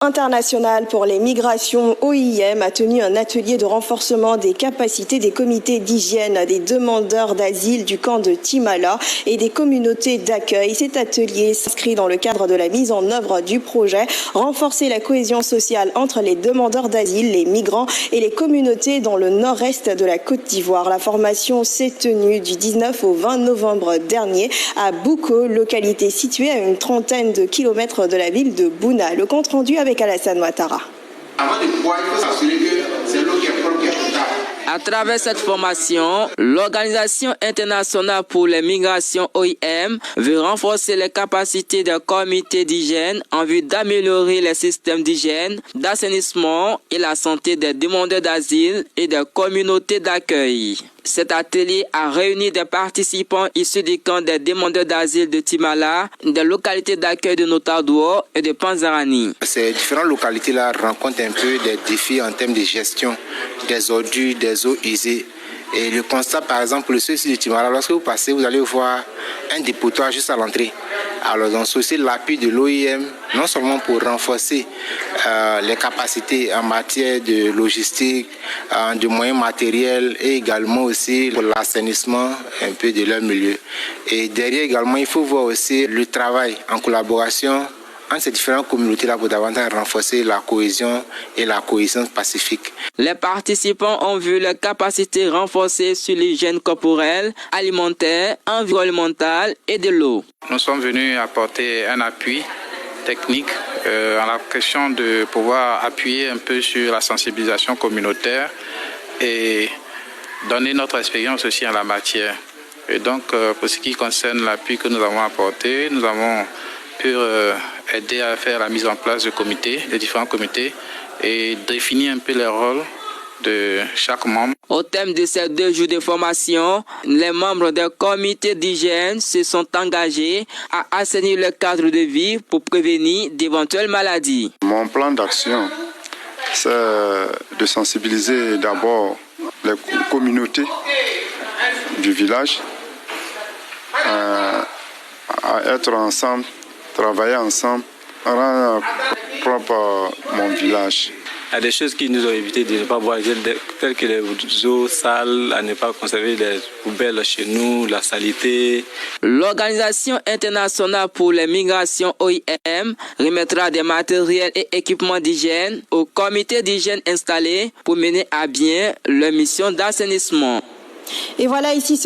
internationale pour les migrations OIM a tenu un atelier de renforcement des capacités des comités d'hygiène des demandeurs d'asile du camp de Timala et des communautés d'accueil. Cet atelier s'inscrit dans le cadre de la mise en œuvre du projet renforcer la cohésion sociale entre les demandeurs d'asile, les migrants et les communautés dans le nord-est de la Côte d'Ivoire. La formation s'est tenue du 19 au 20 novembre dernier à Bouko, localité située à une trentaine de kilomètres de la ville de Bouna. Le compte rendu avec Alassane Ouattara. Avant de boire, il faut s'assurer que c'est l'eau qui est propre, qui est potable. À travers cette formation, l'Organisation internationale pour les migrations OIM veut renforcer les capacités des comités d'hygiène en vue d'améliorer les systèmes d'hygiène, d'assainissement et la santé des demandeurs d'asile et des communautés d'accueil. Cet atelier a réuni des participants issus du camp des demandeurs d'asile de Timala, des localités d'accueil de Notadouo et de Panzarani. Ces différentes localités-là rencontrent un peu des défis en termes de gestion des ordures, des eaux usées. Et le constat, par exemple, pour ceux de Timala, lorsque vous passez, vous allez voir un dépotoir juste à l'entrée. Alors, donc, c'est aussi l'appui de l'OIM, non seulement pour renforcer les capacités en matière de logistique, de moyens matériels et également aussi pour l'assainissement un peu de leur milieu. Et derrière également, il faut voir aussi le travail en collaboration entre ces différentes communautés-là pour davantage renforcer la cohésion et la cohésion pacifique. Les participants ont vu leurs capacités renforcées sur l'hygiène corporelle, alimentaire, environnementale et de l'eau. Nous sommes venus apporter un appui technique en la question de pouvoir appuyer un peu sur la sensibilisation communautaire et donner notre expérience aussi en la matière. Et donc, pour ce qui concerne l'appui que nous avons apporté, nous avons pu aider à faire la mise en place de comités, de différents comités, et définir un peu les rôles de chaque membre. Au thème de ces 2 jours de formation, les membres des comités d'hygiène se sont engagés à assainir le cadre de vie pour prévenir d'éventuelles maladies. Mon plan d'action, c'est de sensibiliser d'abord les communautés du village à être ensemble, travailler ensemble, rendre propre mon village. Il y a des choses qui nous ont évité de ne pas boire, telles que les eaux sales, à ne pas conserver les poubelles chez nous, la saleté. L'Organisation internationale pour les migrations OIM remettra des matériels et équipements d'hygiène aux comités d'hygiène installés pour mener à bien leur mission d'assainissement. Et voilà ici